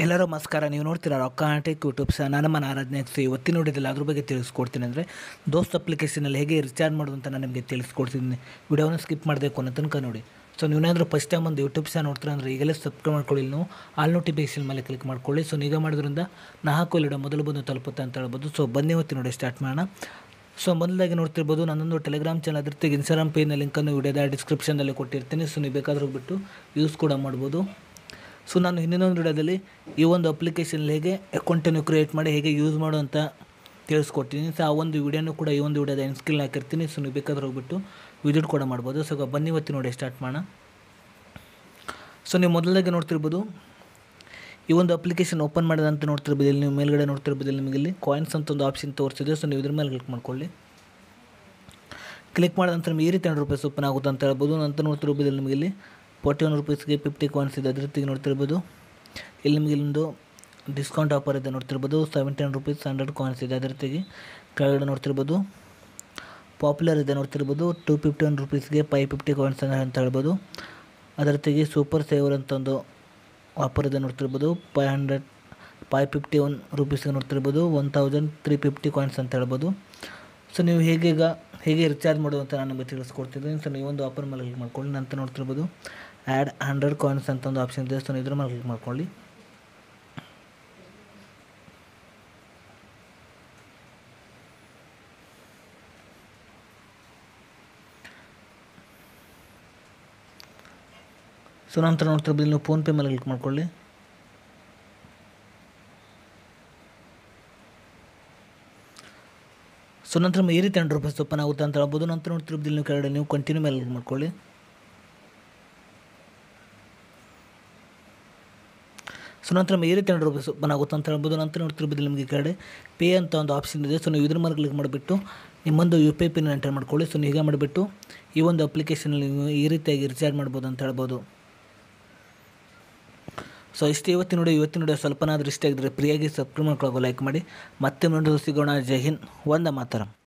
ಎಲ್ಲರೂ ನಮಸ್ಕಾರ. ನೀವು ನೋಡ್ತೀರಾ ರೊಕ್ಕ ಟೆಕ್ ಯೂಟ್ಯೂಬ್ ನಾನು ನಮ್ಮ ಆರಾಧನೆ. ಇವತ್ತಿನ ನೋಡಿದಿಲ್ಲ ಅದ್ರ ಬಗ್ಗೆ ತಿಳಿಸ್ಕೊಡ್ತೀನಿ. ಅಂದರೆ ದೋಸ್ತ್ ಅಪ್ಲಿಕೇಶನಲ್ಲಿ ಹೇಗೆ ರಿಚಾರ್ಜ್ ಮಾಡೋದು ಅಂತ ನಾನು ನಿಮಗೆ ತಿಳಿಸ್ಕೊಡ್ತೀನಿ. ವಿಡಿಯೋನ ಸ್ಕಿಪ್ ಮಾಡಬೇಕು ಅನ್ನೋ ತನಕ ನೋಡಿ. ಸೊ ನೀವೇನಾದರೂ ಫಸ್ಟ್ ಟೈಮ್ ಒಂದು ಯೂಟ್ಯೂಬ್ ಚಾನಲ್ ನೋಡ್ತೀರಾ ಅಂದರೆ ಈಗಲೇ ಸಬ್ಸ್ಕ್ರೈಬ್ ಮಾಡ್ಕೊಳ್ಳಿ. ನೀವು ಆಲ್ ನೋಟಿಫಿಕೇಶನ್ ಮೇಲೆ ಕ್ಲಿಕ್ ಮಾಡ್ಕೊಳ್ಳಿ. ಸೊ ಈಗ ಮಾಡೋದ್ರಿಂದ ನಾ ಹಾಕೋ ವಿಡಿಯೋ ಮೊದಲು ಬಂದು ತಲುಪುತ್ತೆ ಅಂತ ಹೇಳ್ಬೋದು. ಸೊ ಬನ್ನಿ ಇವತ್ತು ನೋಡಿ ಸ್ಟಾರ್ಟ್ ಮಾಡೋಣ. ಸೊ ಮೊದಲಾಗಿ ನೋಡ್ತಿರ್ಬೋದು ನನ್ನೊಂದು ಟೆಲಿಗ್ರಾಮ್ ಚಾನಲ್, ಅದ್ರ ಜೊತೆಗೆ ಇನ್ಸ್ಟಾಗ್ರಾಮ್ ಪೇಜ್ನ ಲಿಂಕನ್ನು ವಿಡಿಯೋದ ಡಿಸ್ಕ್ರಿಪ್ಷನಲ್ಲಿ ಕೊಟ್ಟಿರ್ತೀನಿ. ಸೊ ನೀವು ಬೇಕಾದ್ರೂ ಬಿಟ್ಟು ಯೂಸ್ ಕೂಡ ಮಾಡ್ಬೋದು. ಸೊ ನಾನು ಹಿಂದಿನೊಂದು ವಿಡಿಯೋದಲ್ಲಿ ಈ ಒಂದು ಅಪ್ಲಿಕೇಶನಲ್ಲಿ ಹೇಗೆ ಅಕೌಂಟನ್ನು ಕ್ರಿಯೇಟ್ ಮಾಡಿ ಹೇಗೆ ಯೂಸ್ ಮಾಡೋ ಅಂತ ತಿಳಿಸ್ಕೊಡ್ತೀನಿ. ಸೊ ಆ ಒಂದು ವಿಡಿಯೋನೂ ಕೂಡ ಈ ಒಂದು ವಿಡಿಯೋದ ಎಂಡ್ ಸ್ಕಿಲ್ ಹಾಕಿರ್ತೀನಿ. ಸೊ ನೀವು ಬೇಕಾದ್ರೆ ಹೋಗ್ಬಿಟ್ಟು ವಿಸಿಟ್ ಕೂಡ ಮಾಡ್ಬೋದು. ಸೊ ಬನ್ನಿ ಇವತ್ತು ನೋಡಿ ಸ್ಟಾರ್ಟ್ ಮಾಡೋಣ. ಸೊ ನೀವು ಮೊದಲಾಗಿ ನೋಡ್ತಿರ್ಬೋದು ಈ ಒಂದು ಅಪ್ಲಿಕೇಶನ್ ಓಪನ್ ಮಾಡೋದಂತ ನೋಡ್ತಿರ್ಬೋದು. ಇಲ್ಲಿ ನೀವು ಮೇಲ್ಗಡೆ ನೋಡ್ತಿರ್ಬೋದು, ಇಲ್ಲಿ ನಿಮಗೆ ಇಲ್ಲಿ ಕಾಯಿನ್ಸ್ ಅಂತ ಒಂದು ಆಪ್ಷನ್ ತೋರಿಸಿದೆ. ಸೊ ನೀವು ಇದ್ರ ಮೇಲೆ ಕ್ಲಿಕ್ ಮಾಡ್ಕೊಳ್ಳಿ. ಕ್ಲಿಕ್ ಮಾಡಿದ ನಂತರ ನಿಮಗೆ ಈ ರೀತಿ ₹100 ಓಪನ್ ಆಗುತ್ತೆ ಅಂತ ಹೇಳ್ಬೋದು. ನಂತರ ನೋಡ್ತಿರ್ಬೋದು ಇಲ್ಲಿ ನಿಮಗೆ ಇಲ್ಲಿ ₹41ಗೆ 50 ಕಾಯಿನ್ಸ್ ಇದೆ. ಅದ್ರ ಜೊತೆಗೆ ನೋಡ್ತಿರ್ಬೋದು ಇಲ್ಲಿ ನಿಮಗೆ ಇಲ್ಲೊಂದು ಡಿಸ್ಕೌಂಟ್ ಆಫರ್ ಇದೆ ನೋಡ್ತಿರ್ಬೋದು. ₹17 100 ಕಾಯಿನ್ಸ್ ಇದೆ. ಅದ್ರ ಜೊತೆಗೆ ಕೆಳಗಡೆ ನೋಡ್ತಿರ್ಬೋದು ಪಾಪ್ಯುಲರ್ ಇದೆ ನೋಡ್ತಿರ್ಬೋದು. ₹251ಗೆ 550 ಕಾಯಿನ್ಸ್ ಅಂತ ಹೇಳ್ಬೋದು. ಅದರ ಜೊತೆಗೆ ಸೂಪರ್ ಸೇವರ್ ಅಂತ ಒಂದು ಆಫರ್ ಇದೆ ನೋಡ್ತಿರ್ಬೋದು. ₹551 ನೋಡ್ತಿರ್ಬೋದು. 1350 ಕಾಯಿನ್ಸ್ ಅಂತ ಹೇಳ್ಬೋದು. ಸೊ ನೀವು ಹೇಗೆ ರಿಚಾರ್ಜ್ ಮಾಡೋದು ಅಂತ ನಾನು ನಿಮಗೆ ತಿಳಿಸ್ಕೊಡ್ತಿದ್ದೀನಿ. ಸೊ ನೀವೊಂದು ಆಫರ್ ಮೇಲೆ ಕ್ಲಿಕ್ ಮಾಡ್ಕೊಳ್ಳಿ. ನಂತರ ನೋಡ್ತಿರ್ಬೋದು ಆ್ಯಡ್ 100 ಕಾಯಿನ್ಸ್ ಅಂತ ಒಂದು ಆಪ್ಷನ್ ಇದೆ. ಸೊ ಇದ್ರ ಮೇಲೆ ಕ್ಲಿಕ್ ಮಾಡ್ಕೊಳ್ಳಿ. ಸೊ ನಂತರ ನೋಡ್ತಿರ್ಬೋದು ನೀವು ಫೋನ್ಪೇ ಮೇಲೆ ಕ್ಲಿಕ್ ಮಾಡ್ಕೊಳ್ಳಿ. ಸೊ ನಂತರ ಈ ರೀತಿ ₹100 ಓಪನ್ ಆಗುತ್ತೆ ಅಂತ ಹೇಳ್ಬೋದು. ನಂತರ ನೋಡ್ತಿರ್ಬೋದು ಇಲ್ಲಿ ಕೆಳಗಡೆ ನೀವು ಕಂಟಿನ್ಯೂ ಮೇಲೆ ಕ್ಲಿಕ್ ಮಾಡ್ಕೊಳ್ಳಿ. ಸೊ ನಂತರ ಈ ರೀತಿ ₹100 ಓಪನ್ ಆಗುತ್ತೆ ಅಂತ ಹೇಳ್ಬೋದು. ನಂತರ ನೋಡ್ತಿರ್ಬೋದು ನಿಮಗೆ ಕೆಳಗಡೆ ಪೇ ಅಂತ ಒಂದು ಆಪ್ಷನ್ ಇದೆ. ಸೊ ನೀವು ಇದ್ರ ಮೇಲೆ ಕ್ಲಿಕ್ ಮಾಡಿಬಿಟ್ಟು ನಿಮ್ಮೊಂದು UPI ಪಿನ್ ಎಂಟರ್ ಮಾಡ್ಕೊಳ್ಳಿ. ಸೊ ಹೀಗೆ ಮಾಡಿಬಿಟ್ಟು ಈ ಒಂದು ಅಪ್ಲಿಕೇಶನಲ್ಲಿ ನೀವು ಈ ರೀತಿಯಾಗಿ ರಿಚಾರ್ಜ್ ಮಾಡ್ಬೋದು ಅಂತ ಹೇಳ್ಬೋದು. ಸೊ ಇಷ್ಟು ಇವತ್ತಿನ ವಿಡಿಯೋ ಸ್ವಲ್ಪನಾದರೂ ಇಷ್ಟ ಆಗಿದ್ರೆ ಫ್ರೀಯಾಗಿ ಸಬ್ಸ್ಕ್ರೈಬ್ ಮಾಡ್ಕೊಳ್ಳೋ ಲೈಕ್ ಮಾಡಿ. ಮತ್ತೆ ಮುಂದೆ ಸಿಗೋಣ. ಜೈ ಹಿಂದ್, ವಂದೇ ಮಾತರಂ.